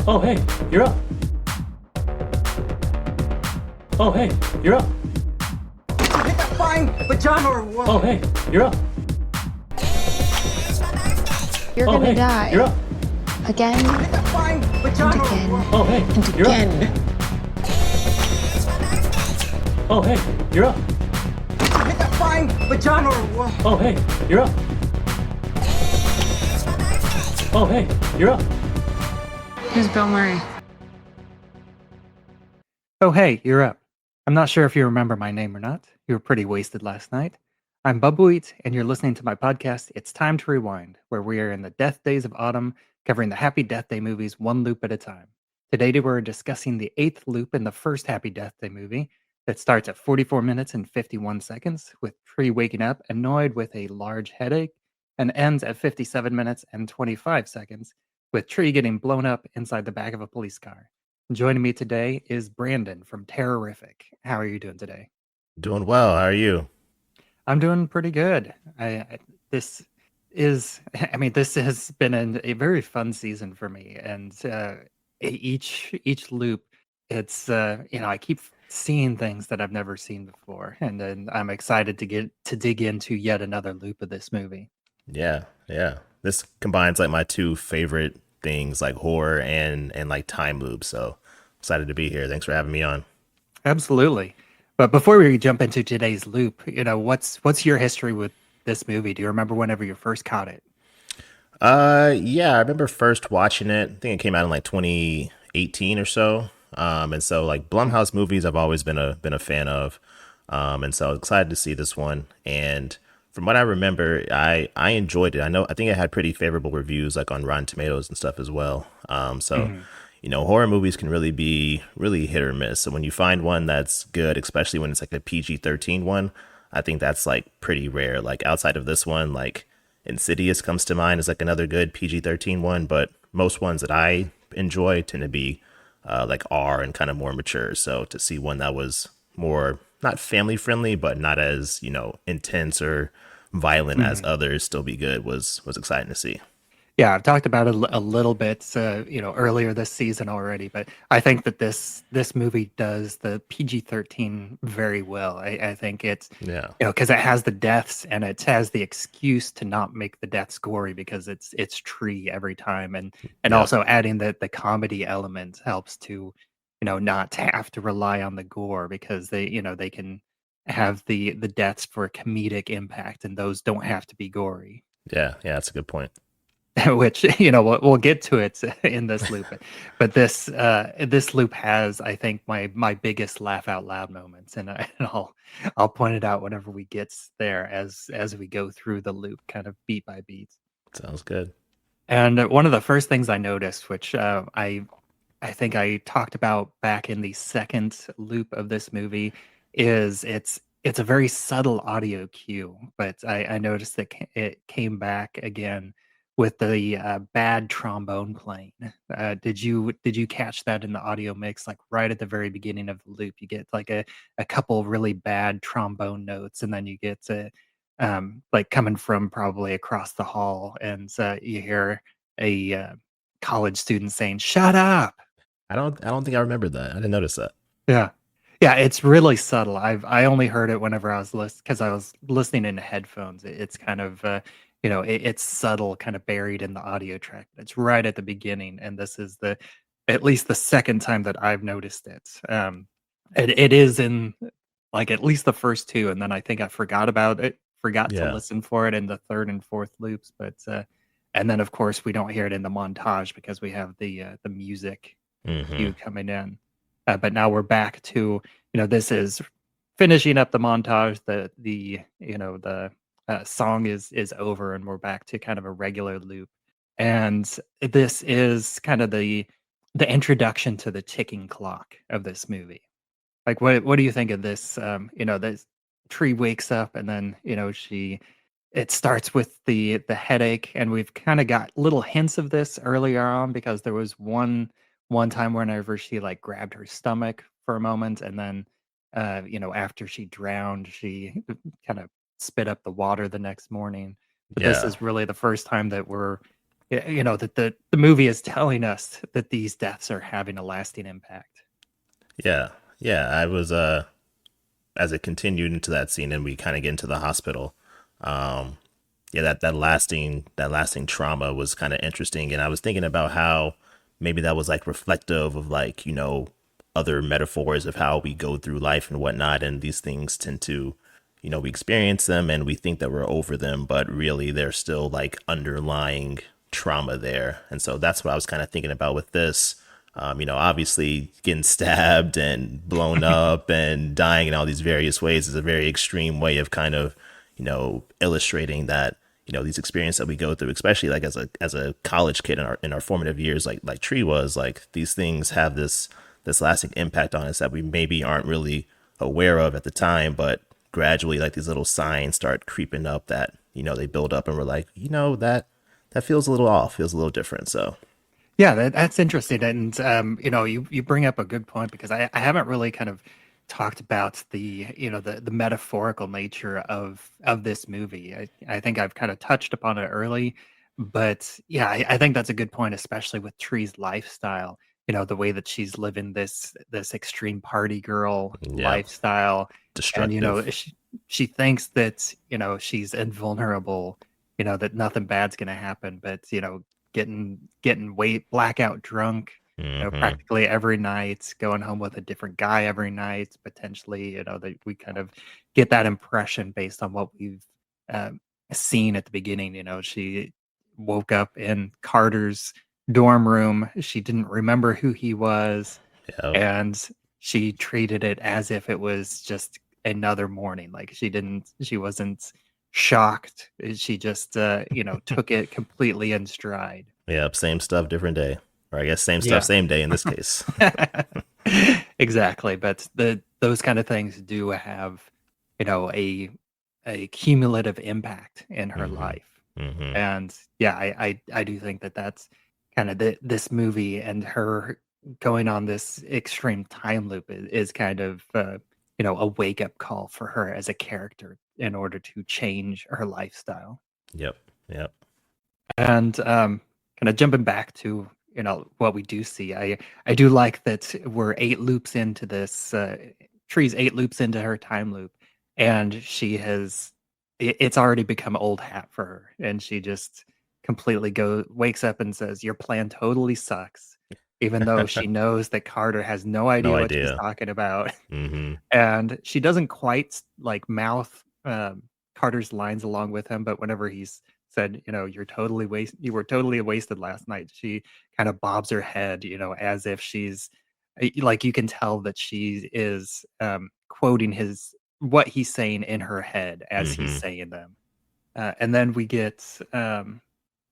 Oh, hey, you're up. Oh, hey, you're up. Hit that flying vagina or what? Oh, hey, you're up. You're Oh, gonna hey, die. you're up. Again Hit that flying vagina or again. what? Oh, hey, and you're again. up. Oh, hey, you're up. Hit that flying vagina or what? Oh, hey, you're up. Oh, hey, you're up. Who's Bill Murray? Oh, hey, you're up. I'm not sure if you remember my name or not. You were pretty wasted last night. I'm Bubbawheat, and you're listening to my podcast, It's Time to Rewind, where we are in the death days of autumn, covering the Happy Death Day movies one loop at a time. Today, we're discussing the eighth loop in the first Happy Death Day movie that starts at 44 minutes and 51 seconds, with Tree waking up annoyed with a large headache, and ends at 57 minutes and 25 seconds, with Tree getting blown up inside the back of a police car. Joining me today is Brandon from Terrorific. How are you doing today? Doing well. How are you? I'm doing pretty good. This is, I mean, this has been a very fun season for me, and each loop, it's I keep seeing things that I've never seen before, and then I'm excited to get to dig into yet another loop of this movie. Yeah, yeah. This combines like my two favorite things, like horror and like time loops. So excited to be here. Thanks for having me on. Absolutely. But before we jump into today's loop, what's your history with this movie? Do you remember whenever you first caught it? Yeah, I remember first watching it. I think it came out in like 2018 or so. And so like Blumhouse movies I've always been a fan of. And so I was excited to see this one. And from what I remember, I enjoyed it. I think it had pretty favorable reviews like on Rotten Tomatoes and stuff as well. Mhm. Horror movies can really be really hit or miss. So when you find one that's good, especially when it's like a PG-13 one, I think that's like pretty rare. Like outside of this one, like Insidious comes to mind as like another good PG-13 one, but most ones that I enjoy tend to be like R and kind of more mature. So to see one that was more not family friendly, but not as intense or violent as Mhm. others, still be good was exciting to see. Yeah, I've talked about it a little bit, earlier this season already, but I think that this movie does the PG-13 very well. I think it's, Yeah, because it has the deaths and it has the excuse to not make the deaths gory because it's Tree every time, and yep, also adding the comedy element helps to, not have to rely on the gore because they can have the deaths for comedic impact and those don't have to be gory. yeah. That's a good point. Which we'll get to it in this loop, but this loop has, I think, my biggest laugh out loud moments, and I'll point it out whenever we get there as we go through the loop, kind of beat by beat. Sounds good. And one of the first things I noticed, which I think I talked about back in the second loop of this movie, is it's a very subtle audio cue, but I noticed that it came back again with the bad trombone playing. Did you catch that in the audio mix? Like right at the very beginning of the loop, you get like a couple really bad trombone notes, and then you get to like coming from probably across the hall, and you hear a college student saying "Shut up." I don't think I remember that. I didn't notice that. Yeah. Yeah, it's really subtle. I only heard it whenever I was because I was listening in headphones. It's kind of it's subtle, kind of buried in the audio track. It's right at the beginning, and this is the at least the second time that I've noticed it. It is in like at least the first two, and then I think I forgot about it, forgot to Yeah. listen for it in the third and fourth loops. But and then of course we don't hear it in the montage because we have the music cue Hmm. coming in. But now we're back to, this is finishing up the montage. The song is over, and we're back to kind of a regular loop. And this is kind of the introduction to the ticking clock of this movie. Like, what do you think of this? This Tree wakes up, and then it starts with the headache, and we've kind of got little hints of this earlier on because there was one time whenever she like grabbed her stomach for a moment, and then after she drowned, she kind of spit up the water the next morning. But this Yeah. is really the first time that we're that the movie is telling us that these deaths are having a lasting impact. Yeah, yeah. I was as it continued into that scene and we kind of get into the hospital. Um, yeah, that lasting trauma was kind of interesting, and I was thinking about how maybe that was like reflective of like other metaphors of how we go through life and whatnot, and these things tend to we experience them and we think that we're over them, but really there's still like underlying trauma there. And so that's what I was kind of thinking about with this. Obviously getting stabbed and blown up and dying in all these various ways is a very extreme way of kind of, illustrating that, these experiences that we go through, especially like as a college kid in our formative years, like Tree was, like these things have this lasting impact on us that we maybe aren't really aware of at the time, but gradually like these little signs start creeping up that, they build up and we're like, that feels a little off, feels a little different. So Yeah, that's interesting, and you bring up a good point because I haven't really kind of talked about the metaphorical nature of this movie. I think I've kind of touched upon it early, but yeah, I think that's a good point, especially with Tree's lifestyle. The way that she's living this extreme party girl yeah, lifestyle, and destructive. she thinks that she's invulnerable, that nothing bad's gonna happen, but getting weight blackout drunk, Hmm. practically every night, going home with a different guy every night, potentially, that we kind of get that impression based on what we've um, seen at the beginning. She woke up in Carter's dorm room. She didn't remember who he was, Yeah. and she treated it as if it was just another morning. Like she wasn't shocked. She just, took it completely in stride. Yep, same stuff, different day. Or I guess same stuff, Yeah. same day in this case. Exactly, but those kind of things do have, a cumulative impact in her Hmm. life. Hmm. And yeah, I do think that that's kind of this movie and her going on this extreme time loop is kind of a wake up call for her as a character in order to change her lifestyle. Yep. Yep. And kind of jumping back to what we do see, I do like that we're 8 loops into this. Tree's 8 loops into her time loop, and it's already become old hat for her, and she just completely wakes up and says, "Your plan totally sucks," even though she knows that Carter has no No idea what she's idea. talking about. Hmm. And she doesn't quite like mouth Carter's lines along with him, but whenever he's said, you were totally wasted last night, she kind of bobs her head, as if she's like, you can tell that she is quoting what he's saying in her head as he's Hmm. saying them. And then we get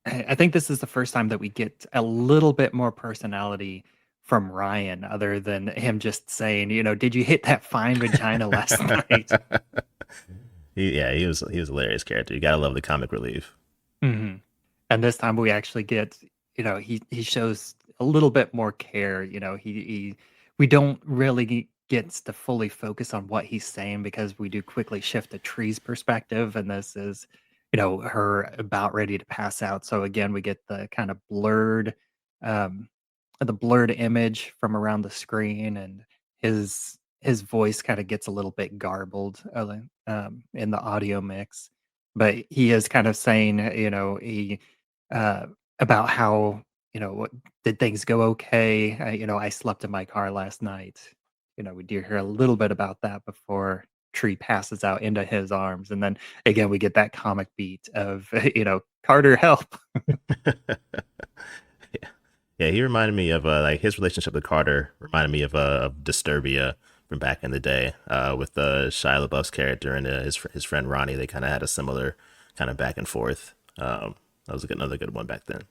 I think this is the first time that we get a little bit more personality from Ryan, other than him just saying, "Did you hit that fine vagina last night?" Yeah, he was a hilarious character. You gotta love the comic relief. Mhm. And this time we actually get, he shows a little bit more care. We don't really get to fully focus on what he's saying because we do quickly shift to Tree's perspective, and this is, her about ready to pass out. So again, we get um, the blurred image from around the screen, and his voice kind of gets a little bit garbled in the audio mix, but he is kind of saying, uh, about how, what did things go okay? I slept in my car last night. We do hear a little bit about that before Tree passes out into his arms, and then again we get that comic beat of, Carter, help. Yeah, yeah. He reminded me of like his relationship with Carter reminded me of Disturbia from back in the day with Shia LaBeouf's character and his friend Ronnie. They kind of had a similar kind of back and forth. That was another good one back then.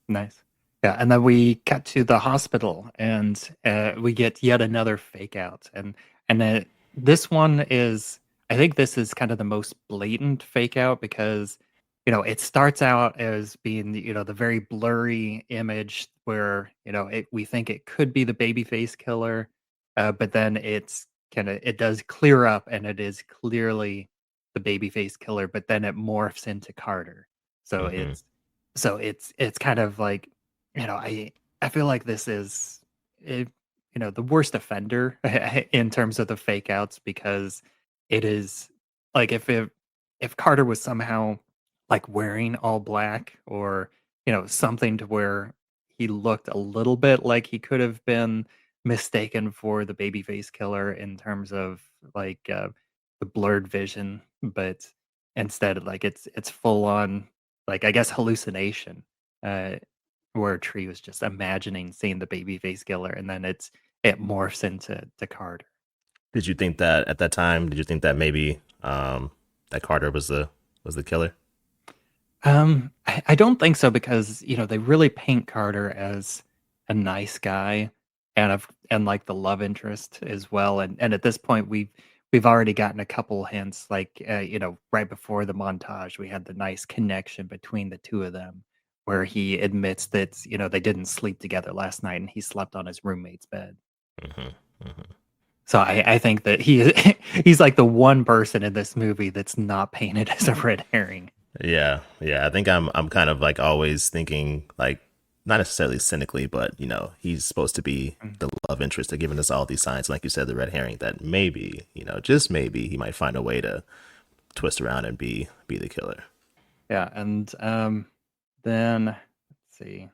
Nice. Yeah, and then we cut to the hospital, and we get yet another fake out, and this one is, I think this is kind of the most blatant fake out because it starts out as being the very blurry image where we think it could be the babyface killer, but then it does clear up and it is clearly the babyface killer, but then it morphs into Carter. So Hmm. So it's kind of like, I feel like this is it, the worst offender in terms of the fake outs, because it is like, if Carter was somehow like wearing all black, or something to where he looked a little bit like he could have been mistaken for the babyface killer in terms of like the blurred vision, but instead like it's full on, like, I guess, hallucination, uh, where Tree was just imagining seeing the babyface killer, and then it morphs into Carter. Did you think that at that time? Did you think that maybe that Carter was the killer? I don't think so, because they really paint Carter as a nice guy, and like the love interest as well, and at this point we've already gotten a couple hints, like right before the montage we had the nice connection between the two of them, where he admits that they didn't sleep together last night and he slept on his roommate's bed. Hmm. Hmm. So I think that he's like the one person in this movie that's not painted as a red herring. Yeah, yeah. I think I'm kind of like always thinking like not necessarily cynically, but he's supposed to be the love interest. They're giving us all these signs, like you said, the red herring, that maybe just maybe he might find a way to twist around and be the killer. Yeah, and then let's see,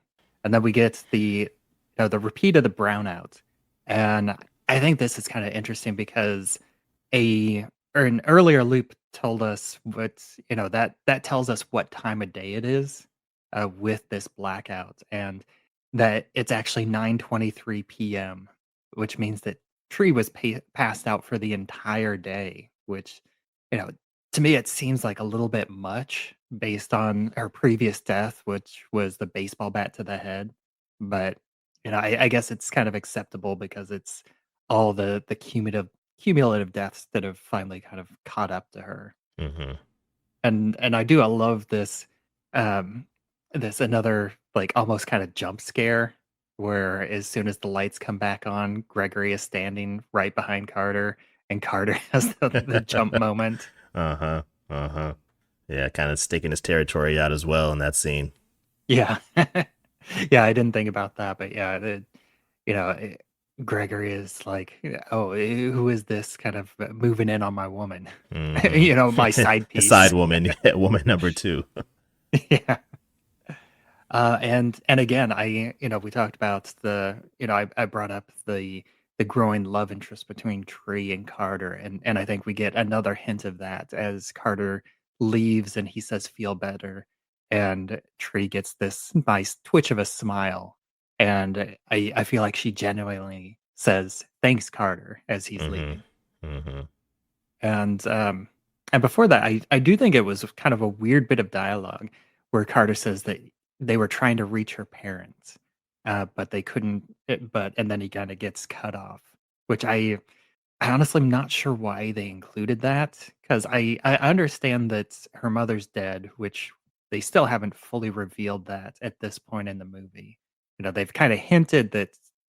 and then we get the repeat of the brownout, and I think this is kind of interesting because an earlier loop told us what that tells us what time of day it is, with this blackout, and that it's actually 9:23 p.m., which means that Tree was passed out for the entire day, which you know to me it seems like a little bit much based on her previous death, which was the baseball bat to the head. But I guess it's kind of acceptable because it's all the cumulative deaths that have finally kind of caught up to her. Hmm. And I love this, um this another, like, almost kind of jump scare, where as soon as the lights come back on, Gregory is standing right behind Carter, and Carter has the jump moment. Uh-huh. Uh-huh. Yeah, kind of staking his territory out as well in that scene. Yeah. Yeah, I didn't think about that, but yeah, you know, eh, Gregory is like, "Oh, who is this kind of moving in on my woman?" Hmm. My side Side piece. woman, yeah, woman number two. Yeah. And again, we talked about I brought up the growing love interest between Tree and Carter, and I think we get another hint of that as Carter leaves and he says feel better, and Tree gets this nice twitch of a smile, and I feel like she genuinely says thanks, Carter, as he's Hmm. leaving. Hmm. And before that, I do think it was kind of a weird bit of dialogue where Carter says that they were trying to reach her parents, but they couldn't. And then he kind of gets cut off, which I honestly am not sure why they included that, because I understand that her mother's dead, which they still haven't fully revealed that at this point in the movie. They've kind of hinted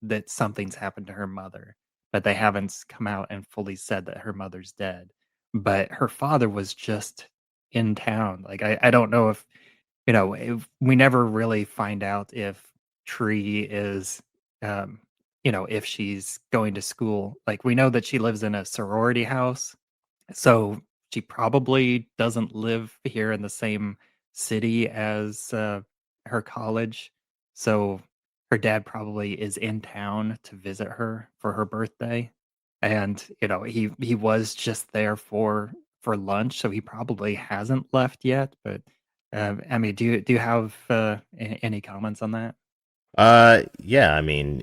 that something's happened to her mother, but they haven't come out and fully said that her mother's dead. But her father was just in town. Like, I don't know if we never really find out if Tree is, um, if she's going to school. Like, we know that she lives in a sorority house, so she probably doesn't live here in the same city as her college. So her dad probably is in town to visit her for her birthday, and he was just there for lunch, so he probably hasn't left yet. But I mean, do you have any comments on that? Yeah, I mean,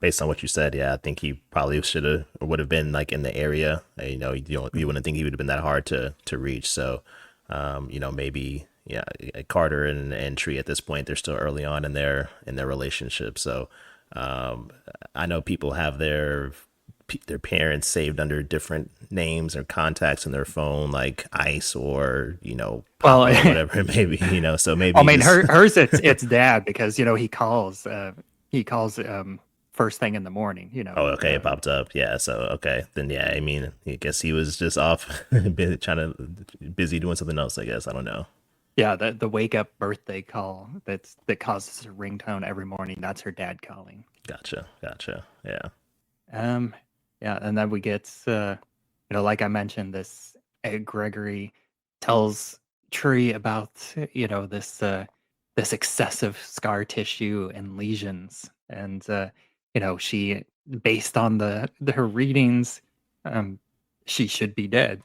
based on what you said, yeah, I think he probably should have or would have been like in the area. You wouldn't think he would have been that hard to reach. So, maybe yeah, Carter and Tree at this point, they're still early on in their relationship. So, I know people have their parents saved under different names or contacts in their phone, like Ice or Well, Papa or whatever it may be. So maybe I he mean, just hers it's dad, because he calls first thing in the morning. Oh, okay, it popped up. Yeah, so okay, then yeah, I mean, I guess he was just off, busy doing something else. I guess I don't know. Yeah, the wake up birthday call that causes a ringtone every morning. That's her dad calling. Gotcha. Yeah. Um, yeah, and then we get, like I mentioned, this Gregory tells Tree about, this excessive scar tissue and lesions, and she, based on her readings, um, she should be dead.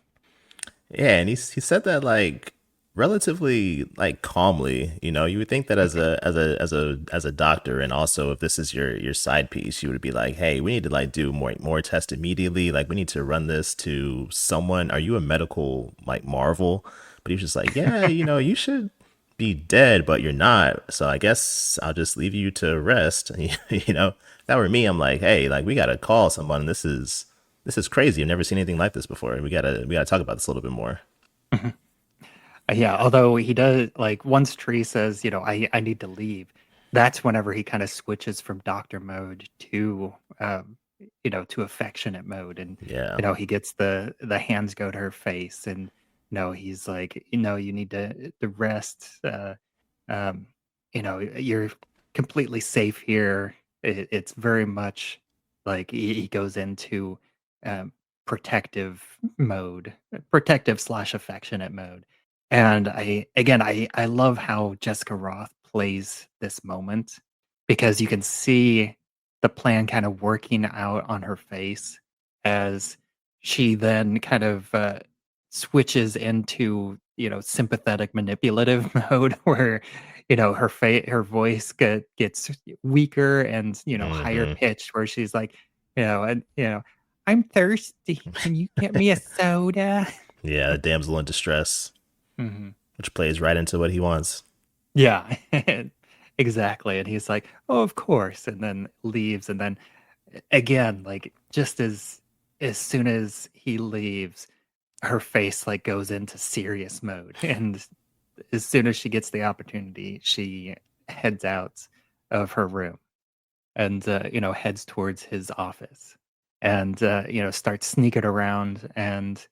Yeah, and he said that like relatively like calmly. You would think that as a doctor, and also if this is your side piece, you would be like, hey, we need to like do more tests immediately. Like we need to run this to someone. Are you a medical like marvel? But he was just like, yeah, you should be dead, but you're not. So I guess I'll just leave you to rest. If that were me, I'm like, hey, like we gotta call someone. This is crazy. I've never seen anything like this before. We gotta talk about this a little bit more. Yeah, although he does, like, once Tree says, I need to leave, that's whenever he kind of switches from doctor mode to affectionate mode. And, Yeah. he gets the hands go to her face, and, he's like, you need to rest. Um, you're completely safe here. It's very much like he goes into um, protective mode, protective slash affectionate mode. And I love how Jessica Roth plays this moment because you can see the plan kind of working out on her face as she then kind of switches into sympathetic manipulative mode where her voice gets weaker and higher Hmm. pitched where she's like and I'm thirsty, can you get me a soda? Yeah, damsel in distress, Hmm. which plays right into what he wants. Yeah. Exactly, and he's like, oh, of course, and then leaves. And then again, like, just as soon as he leaves, her face like goes into serious mode, and as soon as she gets the opportunity, she heads out of her room and heads towards his office, and starts sneaking around, and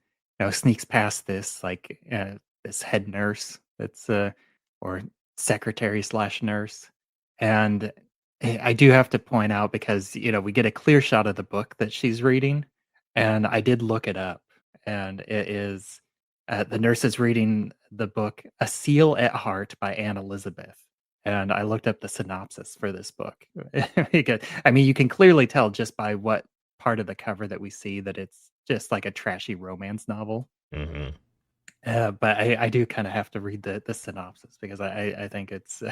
sneaks past this head nurse that's or secretary slash nurse. And I do have to point out, because we get a clear shot of the book that she's reading, and I did look it up, and it is the nurse is reading the book A Seal at Heart by Anne Elizabeth. And I looked up the synopsis for this book. Because, I mean, you can clearly tell just by what part of the cover that we see that it's just like a trashy romance novel. Hmm. But I do kind of have to read the synopsis because I think it's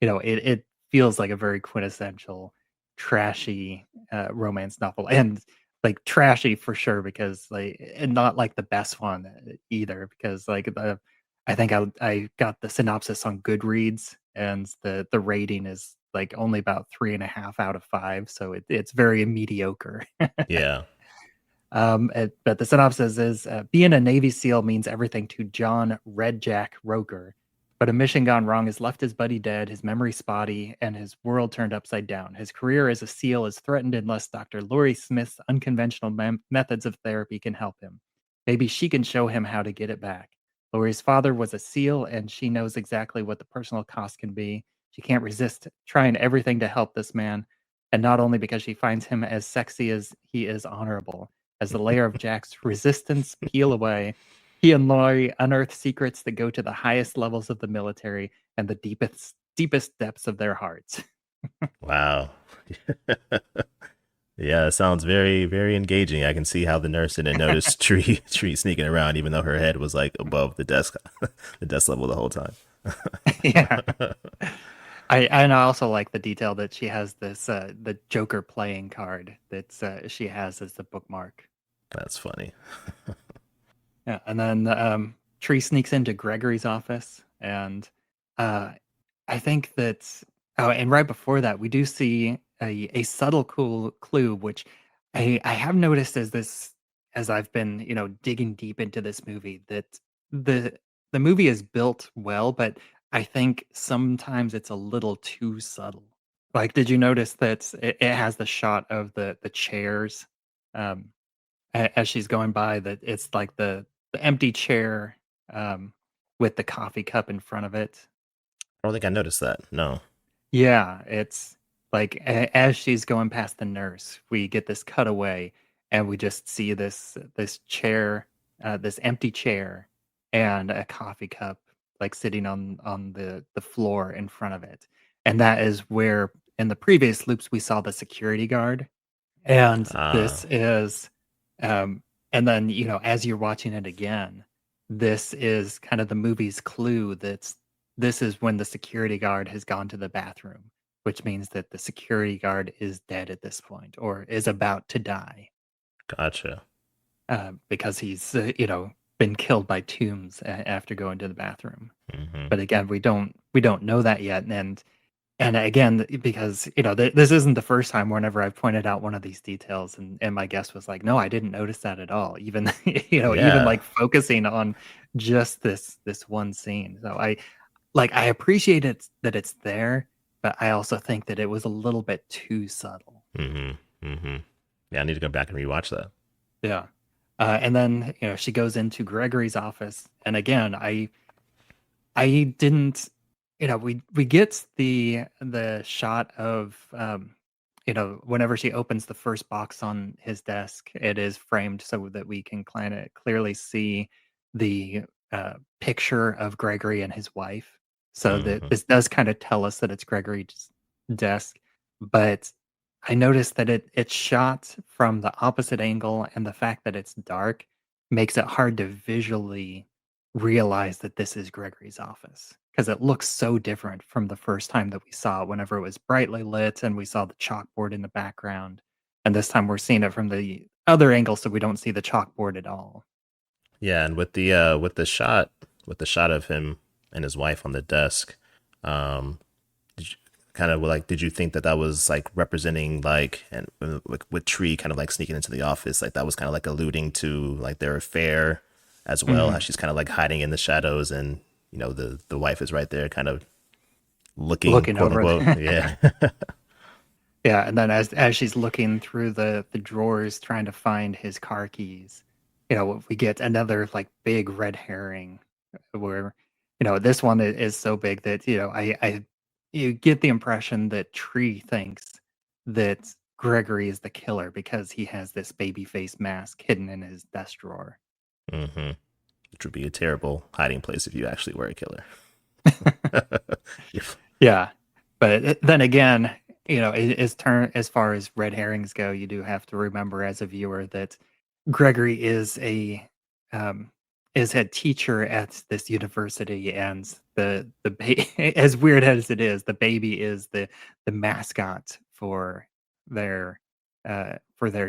it feels like a very quintessential trashy romance novel, and like trashy for sure, because like, and not like the best one either, because like I think I got the synopsis on Goodreads, and the rating is like only about 3.5 out of 5, so it's very mediocre. Yeah. But the synopsis is being a Navy SEAL means everything to John Red Jack Roker. But a mission gone wrong has left his buddy dead, his memory spotty, and his world turned upside down. His career as a SEAL is threatened unless Dr. Laurie Smith's unconventional methods of therapy can help him. Maybe she can show him how to get it back. Laurie's father was a SEAL, and she knows exactly what the personal cost can be. She can't resist trying everything to help this man, and not only because she finds him as sexy as he is honorable. As the layer of Jack's resistance peel away, he and Laurie unearth secrets that go to the highest levels of the military and the deepest depths of their hearts. Wow. Yeah, it sounds very, very engaging. I can see how the nurse didn't notice Tree sneaking around, even though her head was like above the desk, the desk level the whole time. Yeah. And I also like the detail that she has this the Joker playing card that she has as the bookmark. That's funny. Yeah, and then Tree sneaks into Gregory's office, and uh, I think that. Oh, and right before that, we do see a subtle cool clue, which I have noticed as I've been digging deep into this movie, that the the movie is built well, but I think sometimes it's a little too subtle. Like, did you notice that it has the shot of the chairs? Um, as she's going by, that it's like the empty chair um, with the coffee cup in front of it. I don't think I noticed that. No. Yeah, it's like as she's going past the nurse, we get this cutaway, and we just see this chair, this empty chair, and a coffee cup like sitting on the floor in front of it, and that is where in the previous loops we saw the security guard, and this Ah, is, um, and then as you're watching it again, this is kind of the movie's clue that's this is when the security guard has gone to the bathroom, which means that the security guard is dead at this point or is about to die, gotcha. because he's been killed by tombs after going to the bathroom. Hmm. But again, we don't know that yet, and again, because this isn't the first time whenever I've pointed out one of these details, and my guest was like, "No, I didn't notice that at all." Even even Yeah. like focusing on just this one scene. So I appreciate it that it's there, but I also think that it was a little bit too subtle. Hmm. Hmm. Yeah, I need to go back and rewatch that. Yeah. And then she goes into Gregory's office, and again, I didn't, we get the shot of, whenever she opens the first box on his desk, it is framed so that we can kind of clearly see the picture of Gregory and his wife. So that Hmm. this does kind of tell us that it's Gregory's desk, but I noticed that it's shot from the opposite angle, and the fact that it's dark makes it hard to visually realize that this is Gregory's office because it looks so different from the first time that we saw it whenever it was brightly lit and we saw the chalkboard in the background. And this time we're seeing it from the other angle, so we don't see the chalkboard at all. Yeah, and with the shot of him and his wife on the desk, um, did you, kind of like did you think that that was like representing like and like with Tree kind of like sneaking into the office, like that was kind of like alluding to like their affair as well, how Mhm. she's kind of like hiding in the shadows and the wife is right there kind of looking, Looking quote over unquote. the Yeah. Yeah, and then as she's looking through the drawers trying to find his car keys, we get another like big red herring where this one is so big that I you get the impression that Tree thinks that Gregory is the killer because he has this baby face mask hidden in his desk drawer. Hmm. Which would be a terrible hiding place if you actually were a killer. If- Yeah, but then again, as far as red herrings go, you do have to remember as a viewer that Gregory um, is head teacher at this university, and as weird as it is, the baby is the mascot for their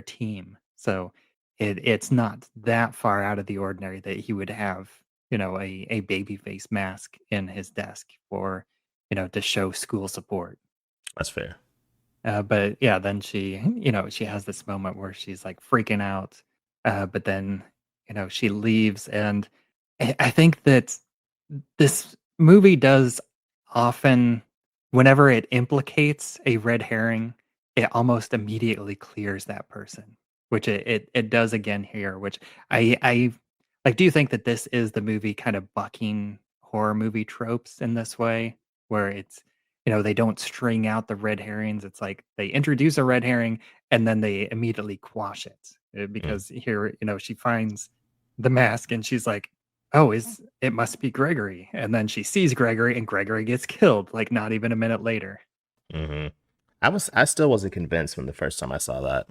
team. So it's not that far out of the ordinary that he would have a baby face mask in his desk for to show school support. That's fair. But yeah, then she has this moment where she's like freaking out, but then she leaves, and I think that this movie does often, whenever it implicates a red herring, it almost immediately clears that person, which it does again here. Which I like. Do you think that this is the movie kind of bucking horror movie tropes in this way, where it's they don't string out the red herrings. It's like they introduce a red herring and then they immediately quash it, Mm. because here she finds the mask and she's like, "Oh, is it must be Gregory." And then she sees Gregory and Gregory gets killed like not even a minute later. Hmm. I still wasn't convinced when the first time I saw that.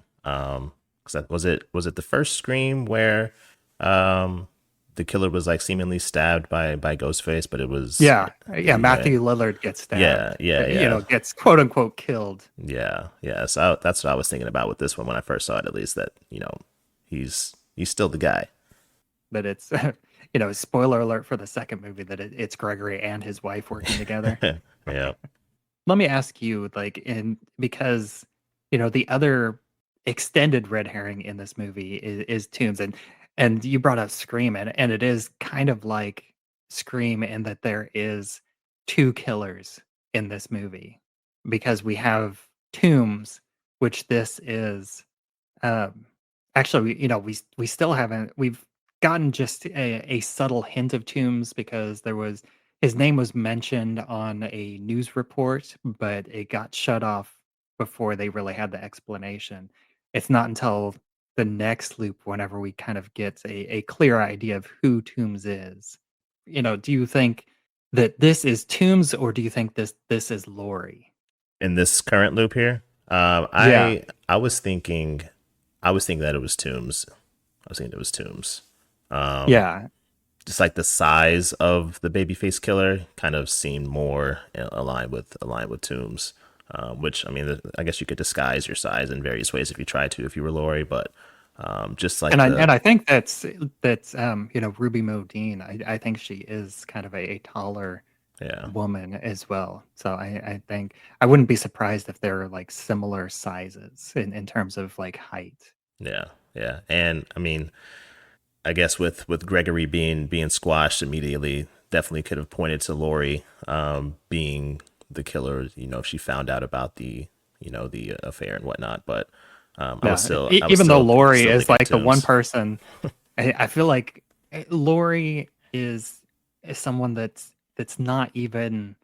Because was it the first Scream where um the killer was like seemingly stabbed by Ghostface, but it was Yeah. Yeah, yeah, Matthew Lillard gets stabbed. yeah, yeah, yeah, Gets quote unquote killed. yeah, yeah. So that's what I was thinking about with this one when I first saw it. At least that he's still the guy. But it's spoiler alert for the second movie that it's Gregory and his wife working together. Yeah. Let me ask you, like, in because the other extended red herring in this movie is Tombs, and you brought up Scream, and it is kind of like Scream in that there is two killers in this movie, because we have Tombs, which this is, um, actually, we still haven't we've gotten just a subtle hint of Toombs because his name was mentioned on a news report, but it got shut off before they really had the explanation. It's not until the next loop whenever we kind of get a clear idea of who Toombs is. Do you think that this is Toombs or do you think this is Lori? In this current loop here, Yeah. I was thinking, that it was Tombs. I was thinking it was Tombs. Yeah. Just like the size of the babyface killer kind of seemed more aligned with Tombs. Which I mean, I guess you could disguise your size in various ways if you tried to, if you were Lori. But just like And I think that's Ruby Modine. I think she is kind of a taller yeah, woman as well. So I think I wouldn't be surprised if they're like similar sizes in terms of like height. yeah, yeah. And I mean, I guess with Gregory being squashed immediately, definitely could have pointed to Lori being the killer. If she found out about the affair and whatnot. But Yeah, even though Lori still is thinking like the one Tombs. person, I feel like Lori is someone that's not even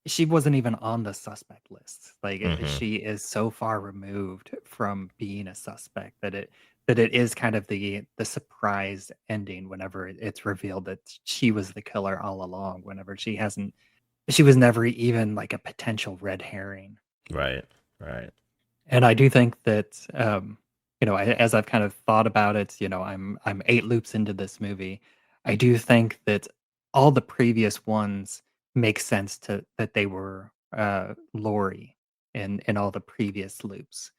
she wasn't even on the suspect list. Like Hmm. she is so far removed from being a suspect that it is kind of the surprise ending whenever it's revealed that she was the killer all along. Whenever she was never even like a potential red herring. Right, right. And I do think that, as I've kind of thought about it, I'm 8 loops into this movie. I do think that all the previous ones make sense to that they were Lori in all the previous loops,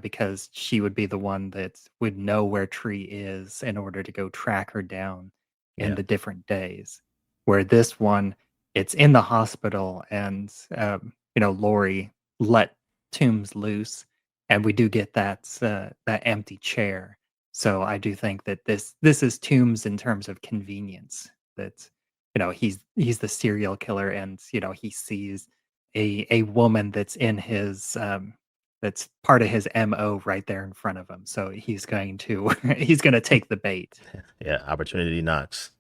because she would be the one that would know where Tree is in order to go track her down in Yeah, the different days. Where this one, it's in the hospital, and Lori let Tombs loose, and we do get that empty chair. So I do think that this is Tombs in terms of convenience. That he's the serial killer, and he sees a woman that's part of his MO right there in front of him. So he's going to he's going to take the bait. yeah. Opportunity knocks.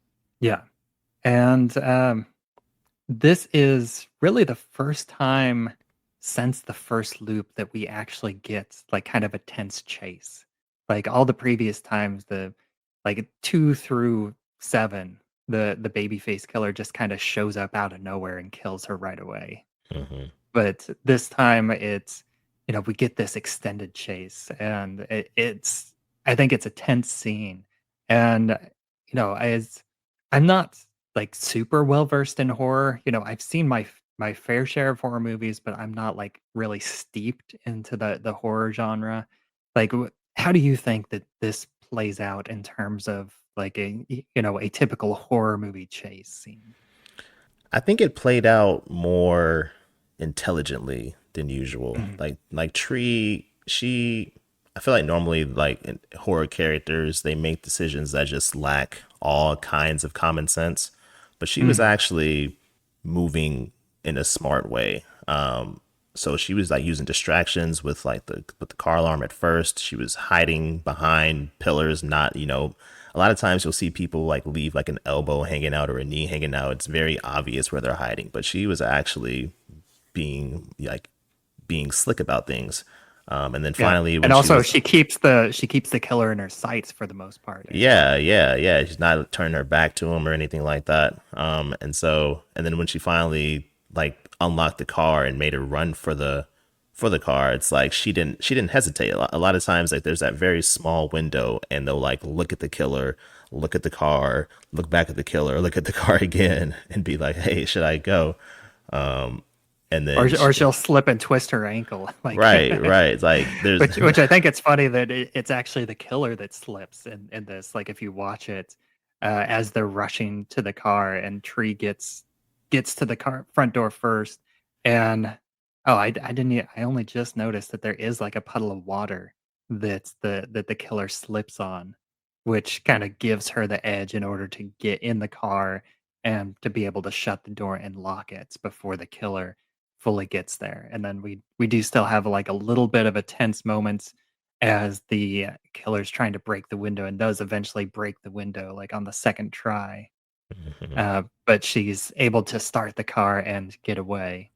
Yeah, and this is really the first time since the first loop that we actually get like kind of a tense chase. Like all the previous times, the like 2 through 7, the babyface killer just kind of shows up out of nowhere and kills her right away. Hmm. But this time we get this extended chase, and it's I think it's a tense scene. And as I'm not like super well versed in horror. I've seen my fair share of horror movies, but I'm not like really steeped into the horror genre. Like, how do you think that this plays out in terms of like a typical horror movie chase scene? I think it played out more intelligently than usual. Mhm. Like Tree, she I feel like normally like in horror characters they make decisions that just lack all kinds of common sense, but she was Mhm. actually moving in a smart way. So she was like using distractions with the car alarm at first. She was hiding behind pillars, not, a lot of times you'll see people like leave like an elbow hanging out or a knee hanging out. It's very obvious where they're hiding, but she was actually being slick about things. And then Yeah, finally and when she also was she keeps the killer in her sights for the most part as yeah, well. yeah, yeah. She's not turning her back to him or anything like that. And then when she finally like unlocked the car and made her run for the car, it's like she didn't hesitate. A lot of times, like there's that very small window, and they'll like look at the killer, look at the car, look back at the killer, look at the car again, and be like, "Hey, should I go?" And Or then or she'll slip and twist her ankle, like, right, right. It's like there's which I think it's funny that it's actually the killer that slips in this. Like if you watch it, as they're rushing to the car, and Tree gets to the car front door first, and I didn't I only just noticed that there is like a puddle of water that the killer slips on, which kind of gives her the edge in order to get in the car and to be able to shut the door and lock it before the killer fully gets there. And then we do still have like a little bit of a tense moment as the killer's trying to break the window and does eventually break the window like on the second try. Mhm. But she's able to start the car and get away.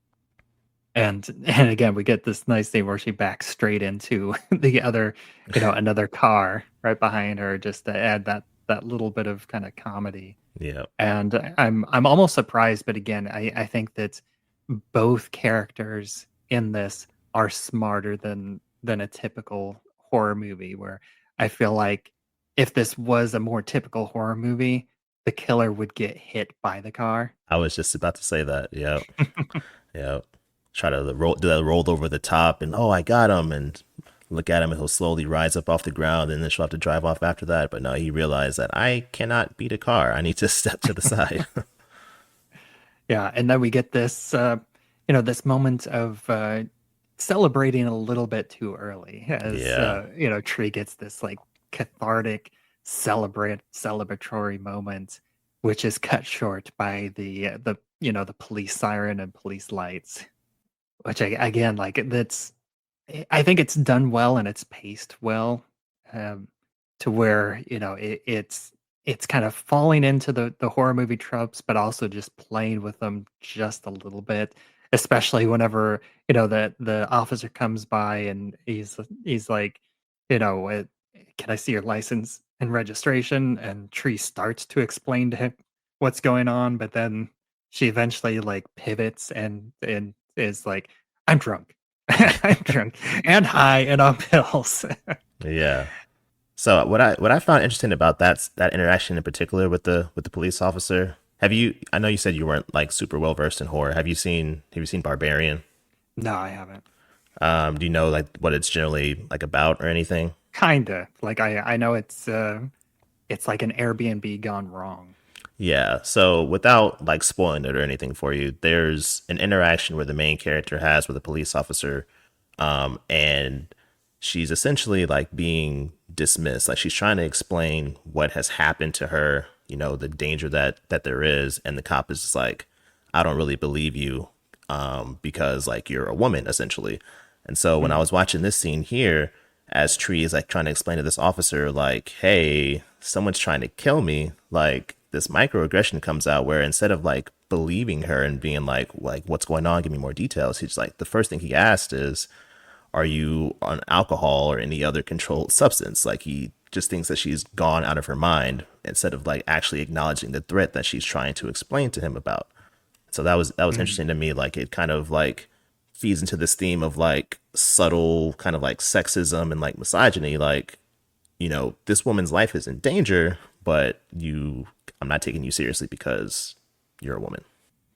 And again, we get this nice thing where she backs straight into the other, another car right behind her, just to add that little bit of kind of comedy. Yeah. And I'm almost surprised, but again, I think that both characters in this are smarter than a typical horror movie, where I feel like if this was a more typical horror movie, the killer would get hit by the car. I was just about to say that. Yeah. Yeah. Try to do that rolled over the top and, oh, I got him. And look at him and he'll slowly rise up off the ground and then she'll have to drive off after that. But no, he realized that I cannot beat a car. I need to step to the side. Yeah, and then we get this, this moment of celebrating a little bit too early, as Yeah. Tree gets this like cathartic, celebratory moment, which is cut short by the police siren and police lights, which again, like that's, I think it's done well and it's paced well, um, to where it's kind of falling into the horror movie tropes, but also just playing with them just a little bit. Especially whenever the officer comes by and he's like, can I see your license and registration? And Tree starts to explain to him what's going on, but then she eventually like pivots and is like, I'm drunk. I'm drunk and high and on pills. Yeah. So what I found interesting about that interaction in particular with the police officer. Have you? I know you said you weren't like super well versed in horror. Have you seen Barbarian? No, I haven't. Do you know like what it's generally like about or anything? Kinda. Like I know it's like an Airbnb gone wrong. Yeah. So without like spoiling it or anything for you, there's an interaction where the main character has with a police officer, and she's essentially like being dismissed. Like she's trying to explain what has happened to her, the danger that there is, and the cop is just like, I don't really believe you, because like you're a woman essentially. And so when I Mhm. was watching this scene here, as Tree is like trying to explain to this officer, like, hey, someone's trying to kill me, like this microaggression comes out where instead of like believing her and being like what's going on, give me more details, he's like, the first thing he asked is, are you on alcohol or any other controlled substance? Like he just thinks that she's gone out of her mind instead of like actually acknowledging the threat that she's trying to explain to him about. So that was Mhm. interesting to me. Like it kind of like feeds into this theme of like subtle kind of like sexism and like misogyny. Like, this woman's life is in danger, but I'm not taking you seriously because you're a woman.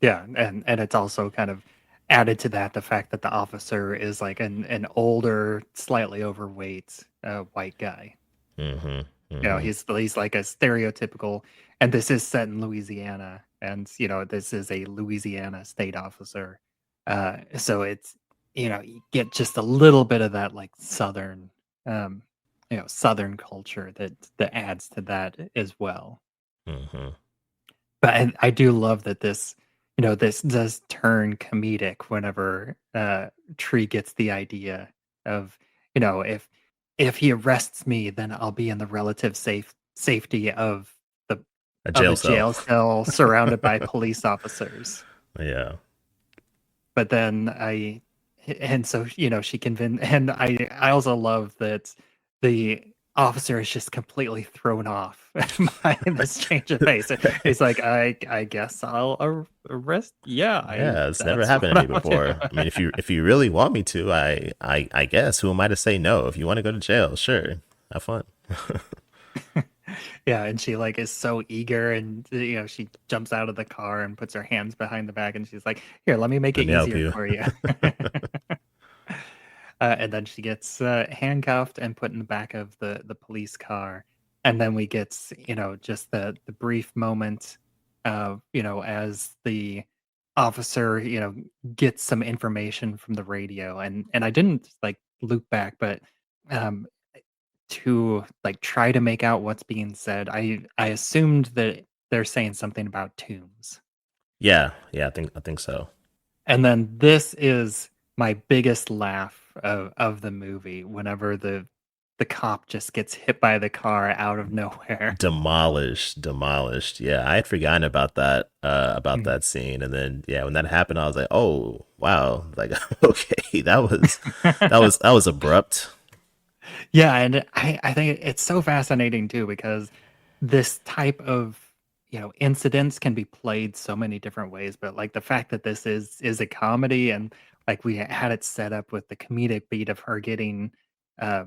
Yeah, and it's also kind of added to that the fact that the officer is like an older, slightly overweight white guy. Mm-hmm. Mm-hmm. He's like a stereotypical, and this is set in Louisiana, and this is a Louisiana state officer. So it's you get just a little bit of that like um, southern culture that adds to that as well. Mm-hmm. But I do love that this does turn comedic whenever Tree gets the idea of, if he arrests me, then I'll be in the relative safety the A of jail a cell. jail cell surrounded by police officers. Yeah. But then and so she convinced, and I also love that the officer is just completely thrown off by this change of pace. He's like, I guess I'll arrest. Yeah, I Yeah, it's never that's happened what to me I'll do. before. I mean, if you really want me to, I guess who am I to say no? If you want to go to jail, sure, have fun. Yeah, and she like is so eager, and she jumps out of the car and puts her hands behind the back, and she's like, "Here, let me make Let it me help easier you. for you." And then she gets handcuffed and put in the back of the police car, and then we get just the brief moment of as the officer gets some information from the radio, and I didn't like loop back, but um to like try to make out what's being said, I assumed that they're saying something about tombs. Yeah, yeah, I think so. And then this is my biggest laugh of the movie whenever the cop just gets hit by the car out of nowhere. Demolished. Yeah, I had forgotten about Mm. that scene, and then yeah, when that happened, I was like, oh wow, like okay, that was abrupt. Yeah, and I think it's so fascinating too because this type of, incidents can be played so many different ways, but like the fact that this is a comedy and like we had it set up with the comedic beat of her getting uh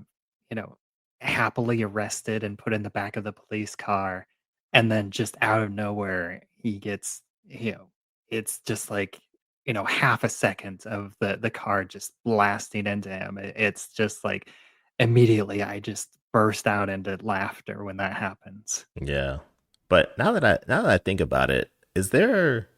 you know happily arrested and put in the back of the police car, and then just out of nowhere he gets, it's just like, half a second of the car just blasting into him. It's just like immediately I just burst out into laughter when that happens. Yeah, but now that I think about it, was there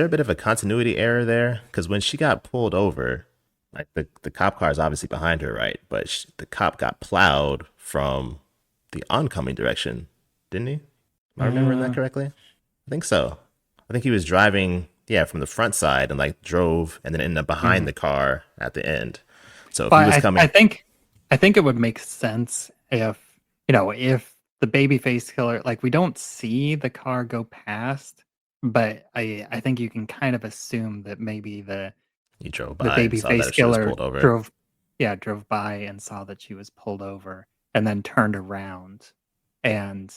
a bit of a continuity error there? Because when she got pulled over, like the cop car is obviously behind her, right? But the cop got plowed from the oncoming direction, didn't he? Am I remembering that Uh, correctly? I think so. I think he was driving, yeah, from the front side and like drove and then ended up behind mhm. the car at the end. So if he But was I coming, think I think it would make sense if, if the babyface killer, like we don't see the car go past, but I think you can kind of assume that maybe he drove the by and saw babyface that she was killer pulled over. drove by and saw that she was pulled over and then turned around and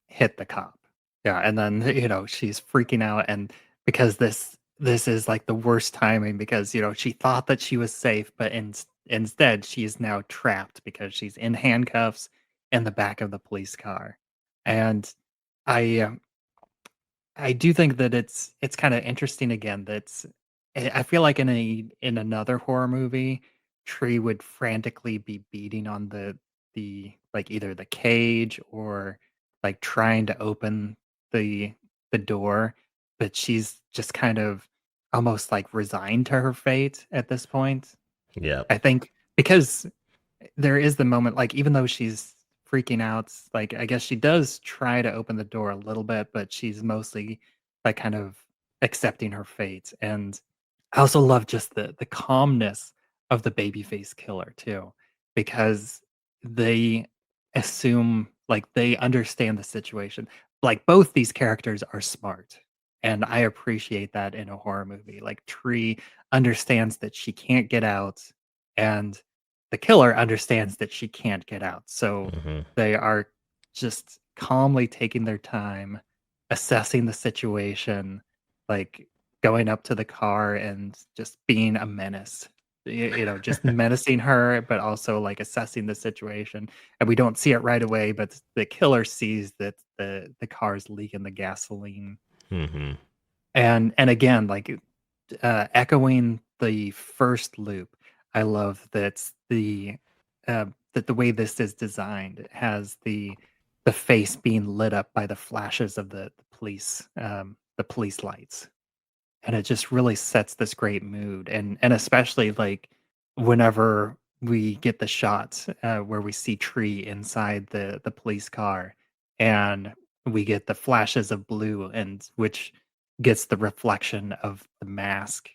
hit the cop. Yeah, and then, she's freaking out, and because this is like the worst timing because, she thought that she was safe, but instead she is now trapped because she's in handcuffs in the back of the police car. And I I do think that it's kinda interesting again that's I feel like in another horror movie, Tree would frantically be beating on like, either the cage or, like, trying to open the the door, but she's just kind of almost, like, resigned to her fate at this point. Yeah, I think because there is the moment, like, even though she's freaking out, like, I guess she does try to open the door a little bit, but she's mostly, like, kind of accepting her fate, and I also love just the calmness of the babyface killer too, because they assume like, they understand the situation. Like, both these characters are smart, and I appreciate that in a horror movie. Like, Tree understands that she can't get out, and the killer understands that she can't get out. So hmm they are just calmly taking their time, assessing the situation, like going up to the car and just being a menace. Just menacing her, but also like assessing the situation. And we don't see it right away, but the killer sees that the car is leaking the gasoline. hmm And again, like echoing the first loop, I love that the way this is designed it has the face being lit up by the flashes of the police lights, and it just really sets this great mood, and especially like whenever we get the shots where we see Tree inside the police car, and we get the flashes of blue, and which gets the reflection of the mask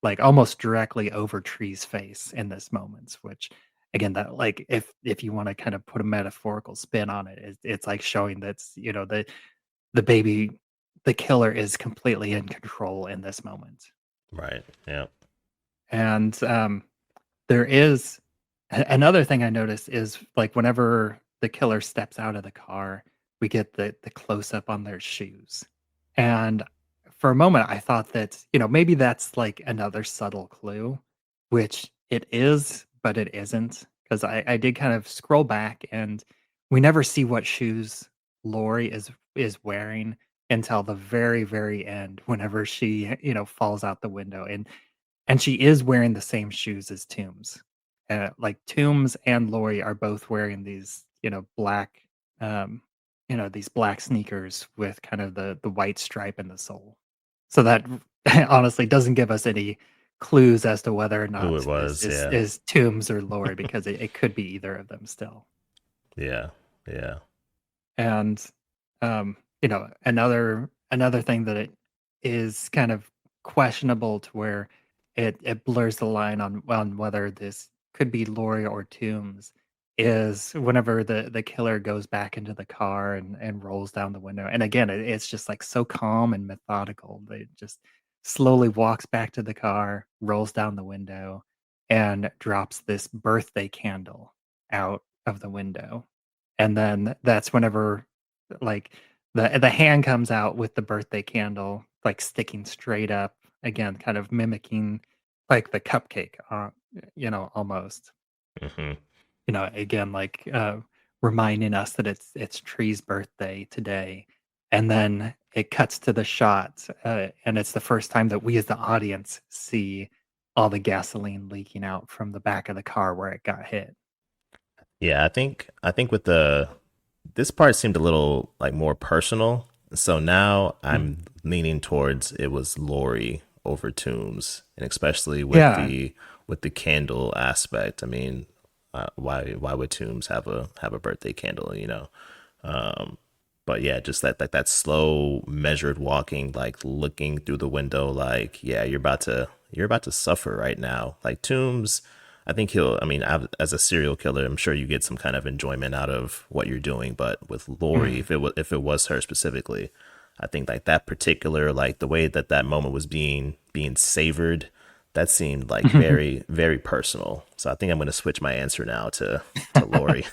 like almost directly over Tree's face in this moment, which again that like if you want to kind of put a metaphorical spin on it, it's like showing that's the baby the killer is completely in control in this moment. right, yeah, And, there is another thing I noticed is, like, whenever the killer steps out of the car, we get the close up on their shoes. And for a moment, I thought that, maybe that's, like, another subtle clue, which it is, but it isn't. Because I did kind of scroll back, and we never see what shoes Lori is wearing until the very, very end whenever she, falls out the window, and she is wearing the same shoes as Toombs. Like, Toombs and Lori are both wearing these, black, um, these black sneakers with kind of the white stripe in the sole. So that honestly doesn't give us any clues as to whether or who it not this was, yeah, is Toombs or Lori because it could be either of them still. yeah, yeah, And, another thing that it is kind of questionable to where it blurs the line on whether this could be Lori or Toombs is whenever the killer goes back into the car and rolls down the window. And again, it's just like so calm and methodical. They just slowly walks back to the car, rolls down the window, and drops this birthday candle out of the window. And then that's whenever like the hand comes out with the birthday candle, like sticking straight up, again, kind of mimicking like the cupcake, almost. Hmm. Again, like, reminding us that it's Tree's birthday today, and then it cuts to the shot, and it's the first time that we as the audience see all the gasoline leaking out from the back of the car where it got hit. Yeah, I think with the this part seemed a little like more personal. So now Mm. I'm leaning towards it was Lori over Toombs, and especially Yeah. with the candle aspect. I mean, why would Toombs have a birthday candle? But yeah, just that slow, measured walking, like looking through the window, like yeah, you're about to suffer right now. Like Toombs, I think he'll. I mean, as a serial killer, I'm sure you get some kind of enjoyment out of what you're doing. But with Lori, Mhm. if it was her specifically, I think like that particular like the way that moment was being savored, that seemed like very very personal. So I think I'm going to switch my answer now to Lori.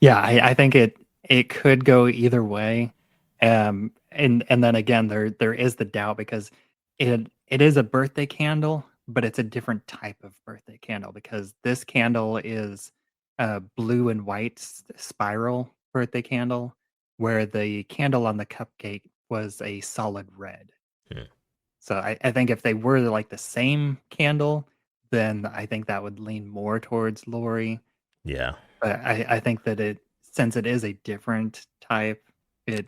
Yeah, I think it could go either way. And then again, there is the doubt because it is a birthday candle, but it's a different type of birthday candle because this candle is a blue and white spiral birthday candle, where the candle on the cupcake was a solid red. So I think if they were like the same candle, then I think that would lean more towards Lori. Yeah, But I think that since it is a different type, it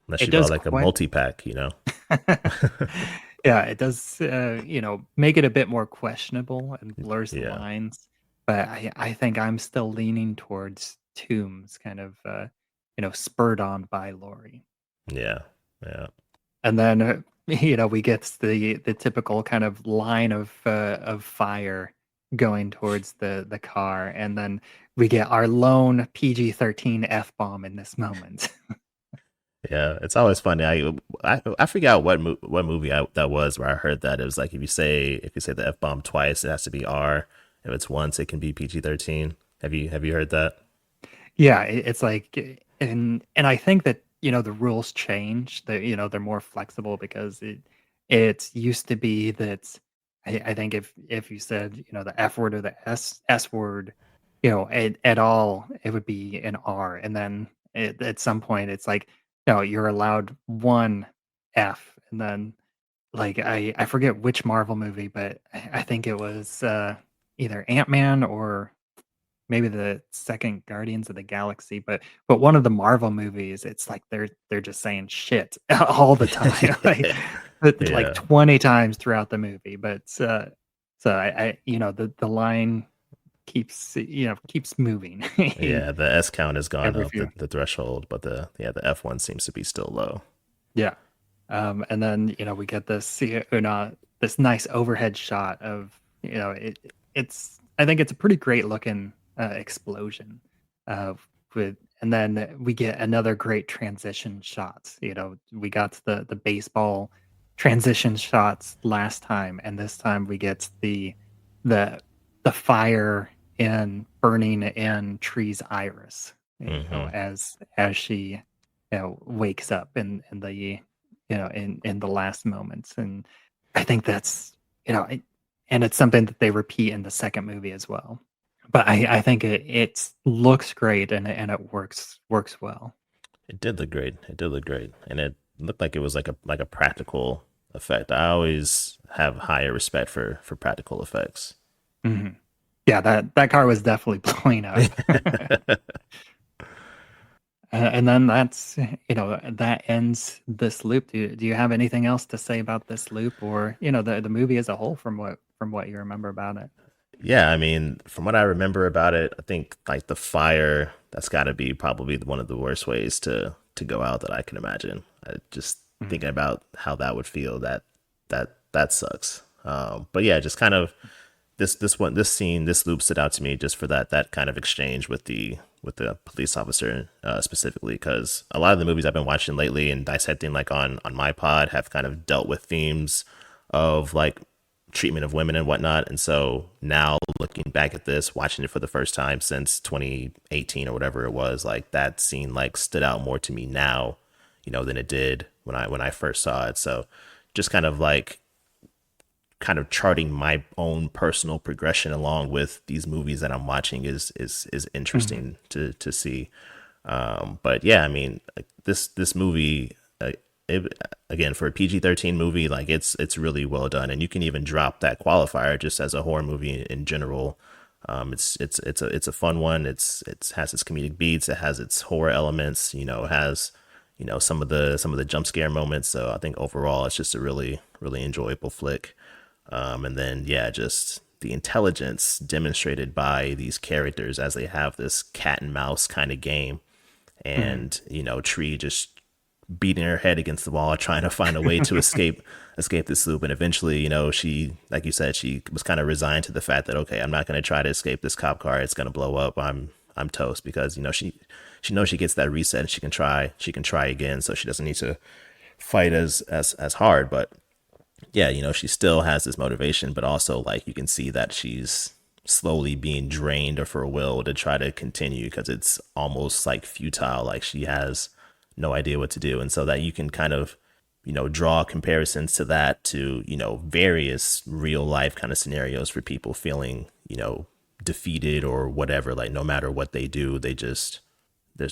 unless it you bought does like a quite multi-pack. yeah, it does, make it a bit more questionable and blurs the Yeah, lines, but I think I'm still leaning towards Tombs kind of, spurred on by Lori. yeah, yeah. And then, we get the typical kind of line of fire going towards the car, and then we get our lone PG-13 F-bomb in this moment. Yeah, it's always funny. I forgot what movie that was where I heard that it was like if you say the F bomb twice, it has to be R. If it's once, it can be PG-13. Have you heard that? Yeah, it's like and I think that, the rules change, that, they're more flexible because it used to be that I think if you said, the F word or the S word, at all, it would be an R. And then at some point it's like, no, you're allowed one F. And then like I forget which Marvel movie, but I think it was either Ant-Man or maybe the second Guardians of the Galaxy, but one of the Marvel movies, it's like they're just saying shit all the time, like Yeah, 20 times throughout the movie. But so the line keeps moving yeah. The S count has gone every up few. the threshold, but the F1 seems to be still low. Yeah. And then, we get this nice overhead shot of, it's I think it's a pretty great looking explosion. Uh, and then we get another great transition shot. We got the baseball transition shots last time, and this time we get the the fire in burning in Tree's iris. Hmm. As she wakes up in the in the last moments. And I think that's and it's something that they repeat in the second movie as well. But I think it looks great, and it works well. It did look great. It did look great, and it looked like it was like a practical effect. I always have higher respect for practical effects. Hmm. Yeah, that car was definitely blowing up. And then that ends this loop. Do you have anything else to say about this loop, or the movie as a whole, from what you remember about it? Yeah, I mean, from what I remember about it, I think like the fire, that's got to be probably one of the worst ways to go out that I can imagine. Just Mhm. thinking about how that would feel, that sucks. But yeah, just kind of this loop stood out to me just for that kind of exchange with the police officer specifically, because a lot of the movies I've been watching lately and dissecting like on my pod have kind of dealt with themes of like treatment of women and whatnot. And so now looking back at this, watching it for the first time since 2018 or whatever it was, like that scene like stood out more to me now, than it did when I first saw it. So just kind of charting my own personal progression along with these movies that I'm watching is interesting to see. But yeah, I mean, like, this movie, again, for a PG-13 movie, like it's really well done, and you can even drop that qualifier just as a horror movie in general. It's a fun one. It has its comedic beats. It has its horror elements. It has some of the jump scare moments. So I think overall, it's just a really really enjoyable flick. And then, yeah, just the intelligence demonstrated by these characters as they have this cat and mouse kind of game. And, Tree just beating her head against the wall, trying to find a way to escape this loop. And eventually, she, like you said, she was kind of resigned to the fact that, okay, I'm not going to try to escape this cop car. It's going to blow up. I'm toast, because, she knows she gets that reset and she can try again. So she doesn't need to fight as hard. But yeah, she still has this motivation, but also like you can see that she's slowly being drained of her will to try to continue, because it's almost like futile. Like she has no idea what to do. And so that you can kind of, draw comparisons to that to, various real life kind of scenarios for people feeling, defeated or whatever. Like no matter what they do, there's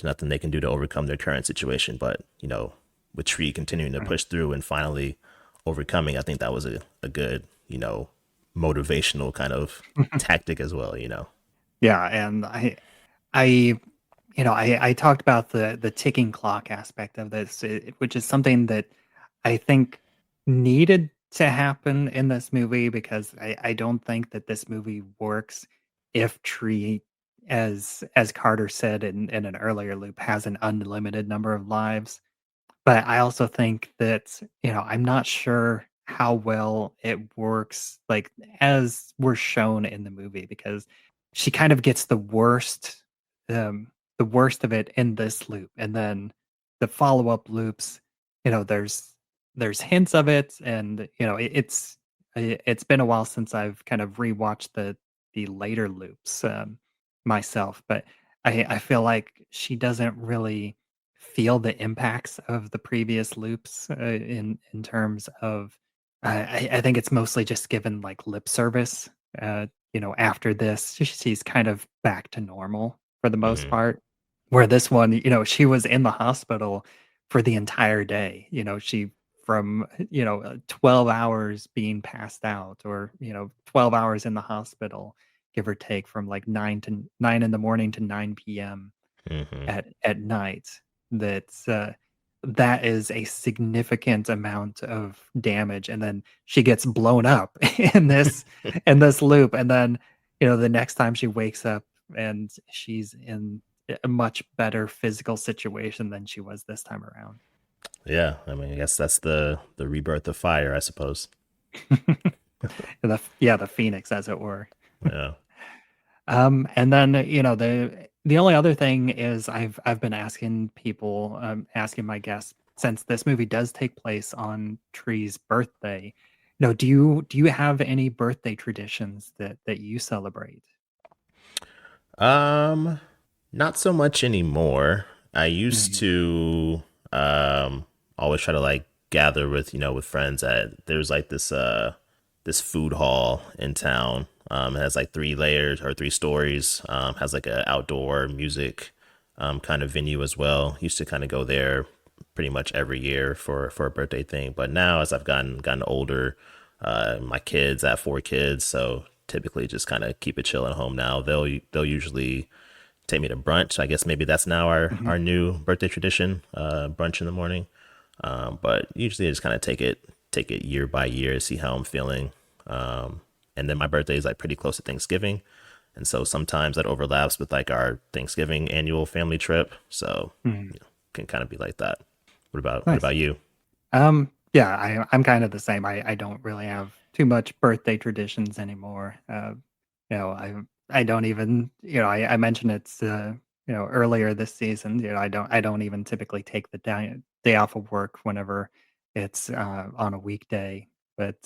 nothing they can do to overcome their current situation. But, with Tree continuing to push through and finally overcoming, I think that was a good, motivational kind of tactic as well, Yeah, and I talked about the ticking clock aspect of this, which is something that I think needed to happen in this movie, because I don't think that this movie works if Tree, as Carter said in an earlier loop, has an unlimited number of lives. But I also think that, I'm not sure how well it works, like, as we're shown in the movie, because she kind of gets the worst of it in this loop. And then the follow-up loops, there's hints of it, and, it's been a while since I've kind of rewatched the later loops, myself, but I feel like she doesn't really feel the impacts of the previous loops, in terms of, I think it's mostly just given like lip service. After this, she's kind of back to normal for the most Hmm. part. Where this one, she was in the hospital for the entire day. She from 12 hours being passed out, or 12 hours in the hospital, give or take, from like 9 in the morning to 9 p.m. Hmm. at night. That's that is a significant amount of damage, and then she gets blown up in this loop, and then the next time she wakes up, and she's in a much better physical situation than she was this time around. Yeah, I mean, I guess that's the rebirth of fire, I suppose. The phoenix, as it were. Yeah. And then the only other thing is, I've been asking people, asking my guests, since this movie does take place on Tree's birthday. Do you have any birthday traditions that you celebrate? Um, Not so much anymore. I used Mhm. to always try to like gather with friends at there's like this food hall in town. It has like three layers or three stories. Has like a outdoor music kind of venue as well. Used to kind of go there pretty much every year for a birthday thing. But now as I've gotten older, my kids, I have four kids, so typically just kind of keep it chill at home now. They'll usually take me to brunch. I guess maybe that's now our Mhm. new birthday tradition, brunch in the morning. But usually I just kind of take it year by year, see how I'm feeling. And then my birthday is like pretty close to Thanksgiving. And so sometimes that overlaps with like our Thanksgiving annual family trip. So, Mhm. can kind of be like that. What Nice. about you? Yeah, I'm kind of the same. I don't really have too much birthday traditions anymore. I don't even, I mentioned it's earlier this season. I don't even typically take the day off of work whenever it's on a weekday. But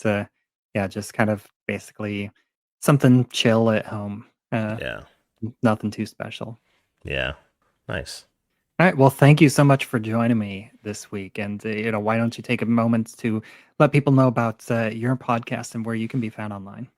yeah, just kind of basically something chill at home. Yeah. Nothing too special. Yeah. Nice. All right. Well, thank you so much for joining me this week. And why don't you take a moment to let people know about your podcast and where you can be found online?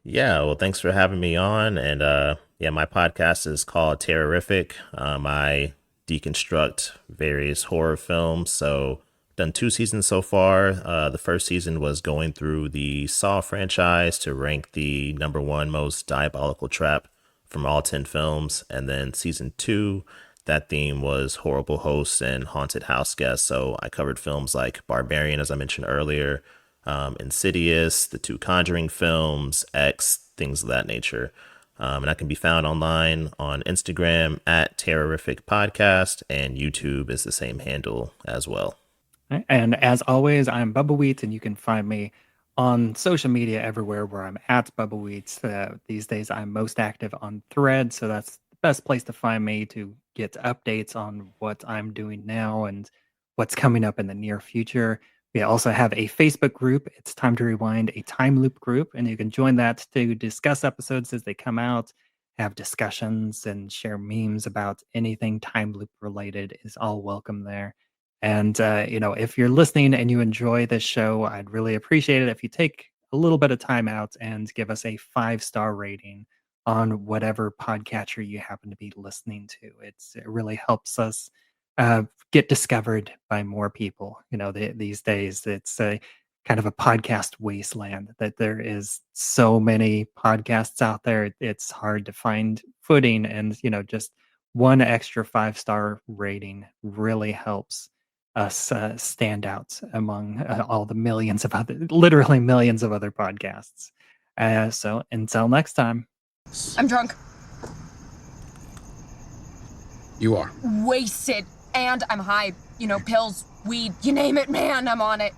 Yeah, well, thanks for having me on. And yeah, my podcast is called Terrorific. I deconstruct various horror films. So, done 2 seasons so far. The first season was going through the Saw franchise to rank the #1 most diabolical trap from all 10 films. And then season 2, that theme was horrible hosts and haunted house guests. So, I covered films like Barbarian, as I mentioned earlier, Insidious, the 2 Conjuring films, X, things of that nature. And I can be found online on Instagram at Terrorific Podcast, and YouTube is the same handle as well. Right. And as always, I'm Bubbawheat, and you can find me on social media everywhere where I'm at Bubbawheat. These days, I'm most active on Threads, so that's the best place to find me to get updates on what I'm doing now and what's coming up in the near future. We also have a Facebook group. It's Time to Rewind, a time loop group, and you can join that to discuss episodes as they come out, have discussions, and share memes about anything time loop related is all welcome there. And if you're listening and you enjoy this show, I'd really appreciate it if you take a little bit of time out and give us a 5-star rating on whatever podcatcher you happen to be listening to. It really helps us get discovered by more people. These days it's a kind of a podcast wasteland that there is so many podcasts out there. It's hard to find footing, and just one extra 5-star rating really helps us stand out among all the literally millions of other podcasts. So until next time. I'm drunk. You are. Wasted. And I'm high. Pills, weed, you name it, man, I'm on it.